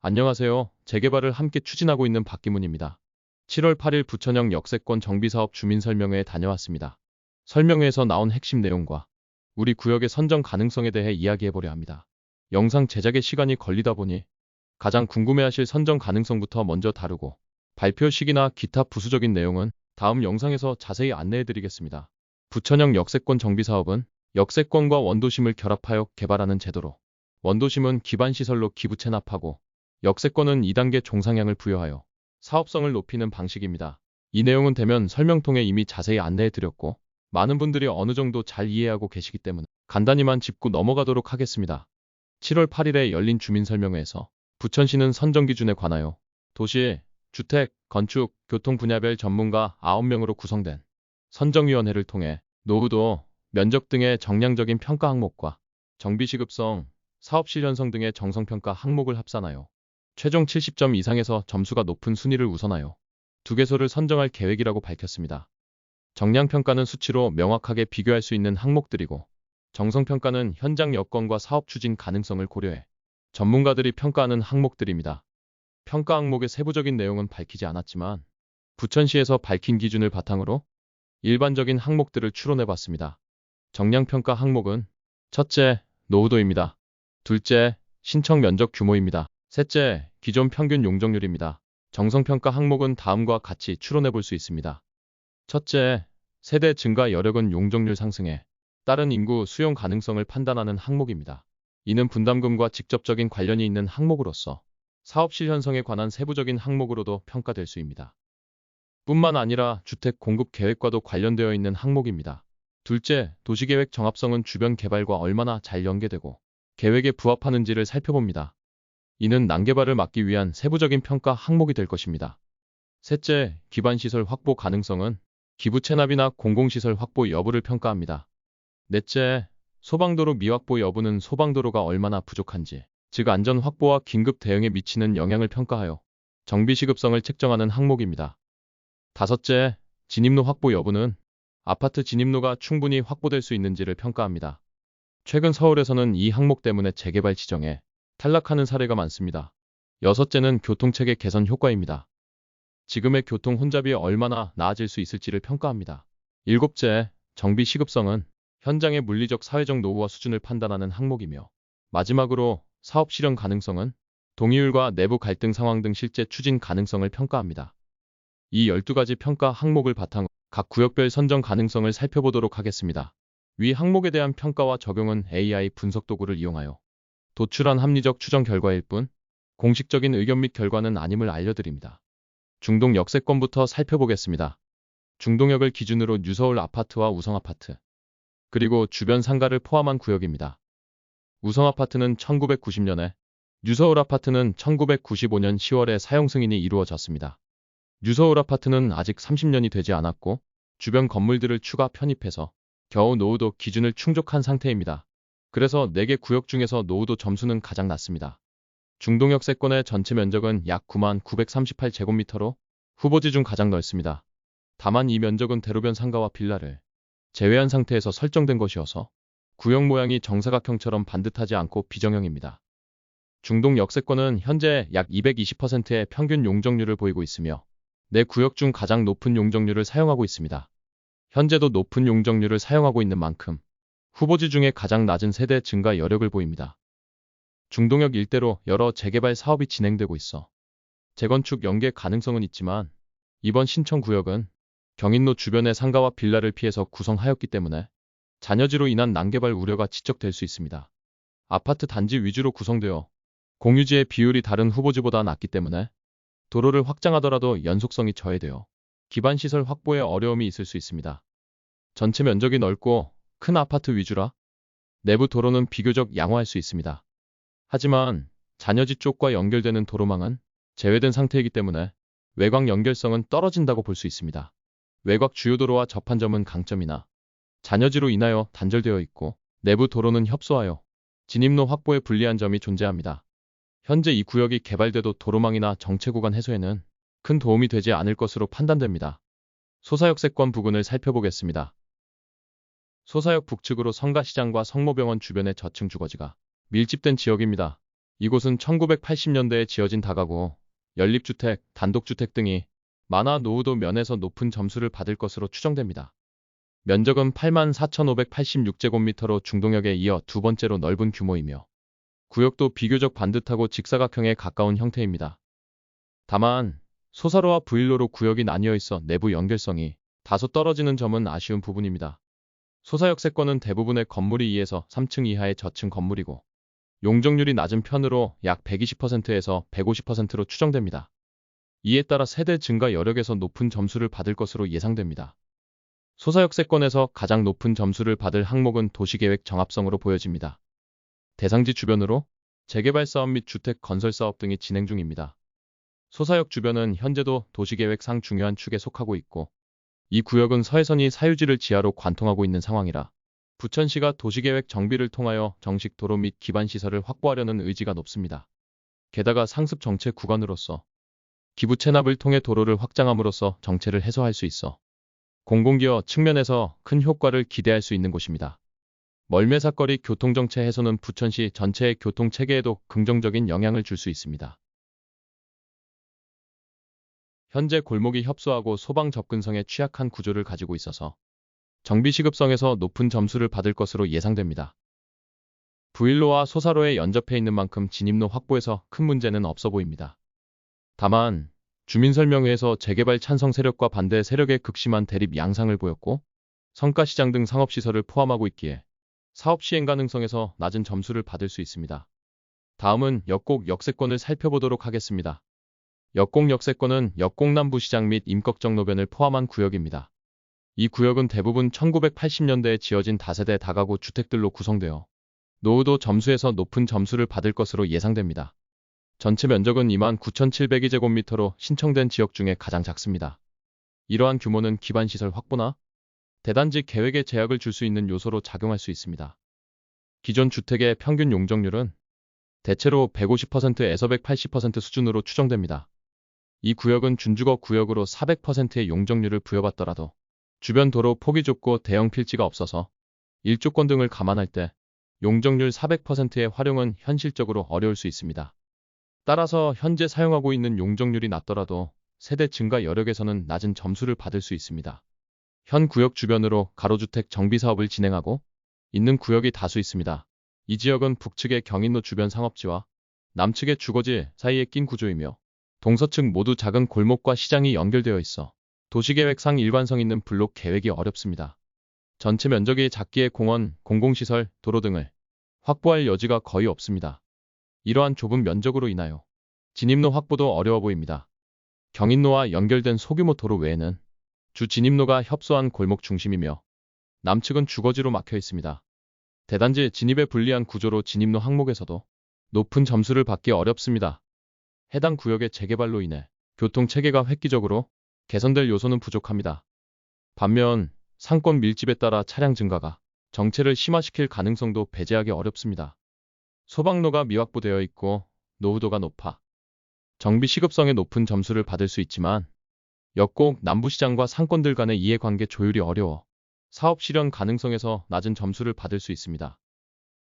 안녕하세요. 재개발을 함께 추진하고 있는 박기문입니다. 7월 8일 부천역 역세권 정비사업 주민설명회에 다녀왔습니다. 설명회에서 나온 핵심 내용과 우리 구역의 선정 가능성에 대해 이야기해보려 합니다. 영상 제작에 시간이 걸리다 보니 가장 궁금해하실 선정 가능성부터 먼저 다루고 발표 시기나 기타 부수적인 내용은 다음 영상에서 자세히 안내해드리겠습니다. 부천역 역세권 정비사업은 역세권과 원도심을 결합하여 개발하는 제도로 원도심은 기반시설로 기부 체납하고 역세권은 2단계 종상향을 부여하여 사업성을 높이는 방식입니다. 이 내용은 대면 설명통에 이미 자세히 안내해드렸고 많은 분들이 어느 정도 잘 이해하고 계시기 때문에 간단히만 짚고 넘어가도록 하겠습니다. 7월 8일에 열린 주민설명회에서 부천시는 선정기준에 관하여 도시, 주택, 건축, 교통 분야별 전문가 9명으로 구성된 선정위원회를 통해 노후도, 면적 등의 정량적인 평가 항목과 정비시급성, 사업실현성 등의 정성평가 항목을 합산하여 최종 70점 이상에서 점수가 높은 순위를 우선하여 2개소를 선정할 계획이라고 밝혔습니다. 정량평가는 수치로 명확하게 비교할 수 있는 항목들이고 정성평가는 현장 여건과 사업 추진 가능성을 고려해 전문가들이 평가하는 항목들입니다. 평가 항목의 세부적인 내용은 밝히지 않았지만 부천시에서 밝힌 기준을 바탕으로 일반적인 항목들을 추론해봤습니다. 정량평가 항목은 첫째, 노후도입니다. 둘째, 신청 면적 규모입니다. 셋째, 기존 평균 용적률입니다. 정성평가 항목은 다음과 같이 추론해볼 수 있습니다. 첫째, 세대 증가 여력은 용적률 상승에 따른 인구 수용 가능성을 판단하는 항목입니다. 이는 분담금과 직접적인 관련이 있는 항목으로서 사업실 현성에 관한 세부적인 항목으로도 평가될 수입니다. 뿐만 아니라 주택 공급 계획과도 관련되어 있는 항목입니다. 둘째, 도시계획 정합성은 주변 개발과 얼마나 잘 연계되고 계획에 부합하는지를 살펴봅니다. 이는 난개발을 막기 위한 세부적인 평가 항목이 될 것입니다. 셋째, 기반시설 확보 가능성은 기부 체납이나 공공시설 확보 여부를 평가합니다. 넷째, 소방도로 미확보 여부는 소방도로가 얼마나 부족한지, 즉 안전 확보와 긴급 대응에 미치는 영향을 평가하여 정비시급성을 책정하는 항목입니다. 다섯째, 진입로 확보 여부는 아파트 진입로가 충분히 확보될 수 있는지를 평가합니다. 최근 서울에서는 이 항목 때문에 재개발 지정에 탈락하는 사례가 많습니다. 여섯째는 교통체계 개선 효과입니다. 지금의 교통 혼잡이 얼마나 나아질 수 있을지를 평가합니다. 일곱째, 정비 시급성은 현장의 물리적 사회적 노후화 수준을 판단하는 항목이며 마지막으로 사업 실현 가능성은 동의율과 내부 갈등 상황 등 실제 추진 가능성을 평가합니다. 이 12가지 평가 항목을 바탕으로 각 구역별 선정 가능성을 살펴보도록 하겠습니다. 위 항목에 대한 평가와 적용은 AI 분석 도구를 이용하여 도출한 합리적 추정 결과일 뿐 공식적인 의견 및 결과는 아님을 알려드립니다. 중동 역세권부터 살펴보겠습니다. 중동역을 기준으로 뉴서울 아파트와 우성아파트, 그리고 주변 상가를 포함한 구역입니다. 우성아파트는 1990년에, 뉴서울 아파트는 1995년 10월에 사용 승인이 이루어졌습니다. 뉴서울 아파트는 아직 30년이 되지 않았고 주변 건물들을 추가 편입해서 겨우 노후도 기준을 충족한 상태입니다. 그래서 4개 구역 중에서 노후도 점수는 가장 낮습니다. 중동역세권의 전체 면적은 약 99,938제곱미터로 후보지 중 가장 넓습니다. 다만 이 면적은 대로변 상가와 빌라를 제외한 상태에서 설정된 것이어서 구역 모양이 정사각형처럼 반듯하지 않고 비정형입니다. 중동역세권은 현재 약 220%의 평균 용적률을 보이고 있으며 내 구역 중 가장 높은 용적률을 사용하고 있습니다. 현재도 높은 용적률을 사용하고 있는 만큼 후보지 중에 가장 낮은 세대 증가 여력을 보입니다. 중동역 일대로 여러 재개발 사업이 진행되고 있어 재건축 연계 가능성은 있지만 이번 신청구역은 경인로 주변의 상가와 빌라를 피해서 구성하였기 때문에 잔여지로 인한 난개발 우려가 지적될 수 있습니다. 아파트 단지 위주로 구성되어 공유지의 비율이 다른 후보지보다 낮기 때문에 도로를 확장하더라도 연속성이 저해되어 기반시설 확보에 어려움이 있을 수 있습니다. 전체 면적이 넓고 큰 아파트 위주라 내부 도로는 비교적 양호할 수 있습니다. 하지만 잔여지 쪽과 연결되는 도로망은 제외된 상태이기 때문에 외곽 연결성은 떨어진다고 볼 수 있습니다. 외곽 주요도로와 접한 점은 강점이나 잔여지로 인하여 단절되어 있고 내부 도로는 협소하여 진입로 확보에 불리한 점이 존재합니다. 현재 이 구역이 개발돼도 도로망이나 정체 구간 해소에는 큰 도움이 되지 않을 것으로 판단됩니다. 소사역세권 부근을 살펴보겠습니다. 소사역 북측으로 성가시장과 성모병원 주변의 저층 주거지가 밀집된 지역입니다. 이곳은 1980년대에 지어진 다가구, 연립주택, 단독주택 등이 많아 노후도 면에서 높은 점수를 받을 것으로 추정됩니다. 면적은 84,586제곱미터로 중동역에 이어 두 번째로 넓은 규모이며 구역도 비교적 반듯하고 직사각형에 가까운 형태입니다. 다만 소사로와 부일로로 구역이 나뉘어 있어 내부 연결성이 다소 떨어지는 점은 아쉬운 부분입니다. 소사역세권은 대부분의 건물이 2에서 3층 이하의 저층 건물이고 용적률이 낮은 편으로 약 120%에서 150%로 추정됩니다. 이에 따라 세대 증가 여력에서 높은 점수를 받을 것으로 예상됩니다. 소사역세권에서 가장 높은 점수를 받을 항목은 도시계획 정합성으로 보여집니다. 대상지 주변으로 재개발 사업 및 주택 건설 사업 등이 진행 중입니다. 소사역 주변은 현재도 도시계획상 중요한 축에 속하고 있고 이 구역은 서해선이 사유지를 지하로 관통하고 있는 상황이라 부천시가 도시계획 정비를 통하여 정식 도로 및 기반시설을 확보하려는 의지가 높습니다. 게다가 상습 정체 구간으로서 기부 체납을 통해 도로를 확장함으로써 정체를 해소할 수 있어 공공기여 측면에서 큰 효과를 기대할 수 있는 곳입니다. 멀매사거리 교통정체 해소는 부천시 전체의 교통체계에도 긍정적인 영향을 줄 수 있습니다. 현재 골목이 협소하고 소방 접근성에 취약한 구조를 가지고 있어서 정비 시급성에서 높은 점수를 받을 것으로 예상됩니다. 부일로와 소사로에 연접해 있는 만큼 진입로 확보에서 큰 문제는 없어 보입니다. 다만 주민설명회에서 재개발 찬성 세력과 반대 세력의 극심한 대립 양상을 보였고 성가시장 등 상업시설을 포함하고 있기에 사업 시행 가능성에서 낮은 점수를 받을 수 있습니다. 다음은 역곡 역세권을 살펴보도록 하겠습니다. 역곡 역세권은 역곡 남부시장 및 임꺽정로변을 포함한 구역입니다. 이 구역은 대부분 1980년대에 지어진 다세대 다가구 주택들로 구성되어 노후도 점수에서 높은 점수를 받을 것으로 예상됩니다. 전체 면적은 29,702제곱미터로 신청된 지역 중에 가장 작습니다. 이러한 규모는 기반시설 확보나 대단지 계획에 제약을 줄 수 있는 요소로 작용할 수 있습니다. 기존 주택의 평균 용적률은 대체로 150%에서 180% 수준으로 추정됩니다. 이 구역은 준주거 구역으로 400%의 용적률을 부여받더라도 주변 도로 폭이 좁고 대형 필지가 없어서 일조권 등을 감안할 때 용적률 400%의 활용은 현실적으로 어려울 수 있습니다. 따라서 현재 사용하고 있는 용적률이 낮더라도 세대 증가 여력에서는 낮은 점수를 받을 수 있습니다. 현 구역 주변으로 가로주택 정비 사업을 진행하고 있는 구역이 다수 있습니다. 이 지역은 북측의 경인로 주변 상업지와 남측의 주거지 사이에 낀 구조이며 동서측 모두 작은 골목과 시장이 연결되어 있어 도시계획상 일관성 있는 블록 계획이 어렵습니다. 전체 면적이 작기에 공원, 공공시설, 도로 등을 확보할 여지가 거의 없습니다. 이러한 좁은 면적으로 인하여 진입로 확보도 어려워 보입니다. 경인로와 연결된 소규모 도로 외에는 주 진입로가 협소한 골목 중심이며 남측은 주거지로 막혀 있습니다. 대단지 진입에 불리한 구조로 진입로 항목에서도 높은 점수를 받기 어렵습니다. 해당 구역의 재개발로 인해 교통체계가 획기적으로 개선될 요소는 부족합니다. 반면 상권 밀집에 따라 차량 증가가 정체를 심화시킬 가능성도 배제하기 어렵습니다. 소방로가 미확보되어 있고 노후도가 높아 정비 시급성에 높은 점수를 받을 수 있지만 역곡 남부시장과 상권들 간의 이해관계 조율이 어려워 사업 실현 가능성에서 낮은 점수를 받을 수 있습니다.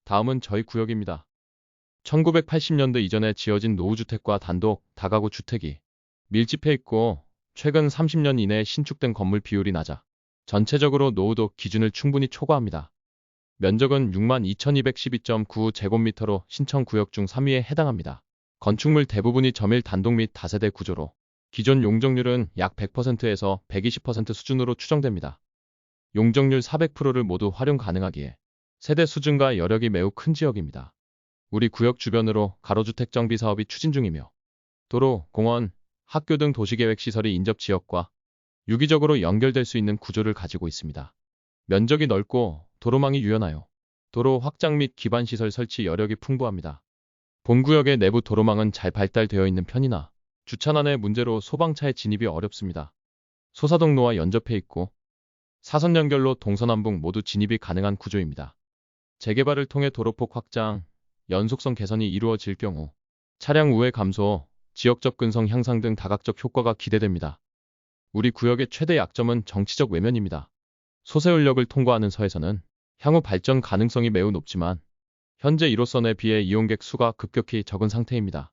다음은 저희 구역입니다. 1980년대 이전에 지어진 노후주택과 단독, 다가구 주택이 밀집해 있고 최근 30년 이내에 신축된 건물 비율이 낮아 전체적으로 노후도 기준을 충분히 초과합니다. 면적은 62,212.9제곱미터로 신청구역 중 3위에 해당합니다. 건축물 대부분이 점일 단독 및 다세대 구조로 기존 용적률은 약 100%에서 120% 수준으로 추정됩니다. 용적률 400%를 모두 활용 가능하기에 세대 수준과 여력이 매우 큰 지역입니다. 우리 구역 주변으로 가로주택 정비 사업이 추진 중이며 도로, 공원, 학교 등 도시계획 시설이 인접 지역과 유기적으로 연결될 수 있는 구조를 가지고 있습니다. 면적이 넓고 도로망이 유연하여 도로 확장 및 기반시설 설치 여력이 풍부합니다. 본구역의 내부 도로망은 잘 발달되어 있는 편이나 주차난의 문제로 소방차의 진입이 어렵습니다. 소사동로와 연접해 있고 사선 연결로 동서남북 모두 진입이 가능한 구조입니다. 재개발을 통해 도로폭 확장, 연속성 개선이 이루어질 경우 차량 우회 감소, 지역 접근성 향상 등 다각적 효과가 기대됩니다. 우리 구역의 최대 약점은 정치적 외면입니다. 소세울역을 통과하는 서에서는 향후 발전 가능성이 매우 높지만 현재 1호선에 비해 이용객 수가 급격히 적은 상태입니다.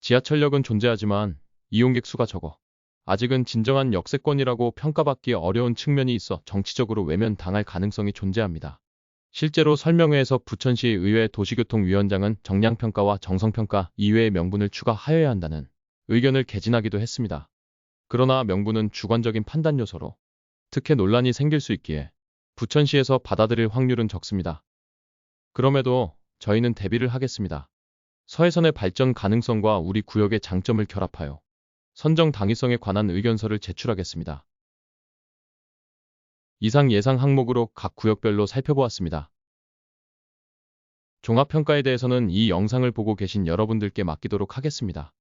지하철역은 존재하지만 이용객 수가 적어 아직은 진정한 역세권이라고 평가받기 어려운 측면이 있어 정치적으로 외면당할 가능성이 존재합니다. 실제로 설명회에서 부천시 의회 도시교통위원장은 정량평가와 정성평가 이외의 명분을 추가하여야 한다는 의견을 개진하기도 했습니다. 그러나 명분은 주관적인 판단 요소로 특혜 논란이 생길 수 있기에 부천시에서 받아들일 확률은 적습니다. 그럼에도 저희는 대비를 하겠습니다. 서해선의 발전 가능성과 우리 구역의 장점을 결합하여 선정 당위성에 관한 의견서를 제출하겠습니다. 이상 예상 항목으로 각 구역별로 살펴보았습니다. 종합평가에 대해서는 이 영상을 보고 계신 여러분들께 맡기도록 하겠습니다.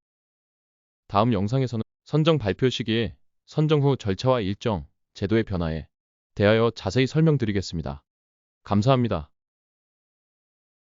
다음 영상에서는 선정 발표 시기, 선정 후 절차와 일정, 제도의 변화에 대하여 자세히 설명드리겠습니다. 감사합니다.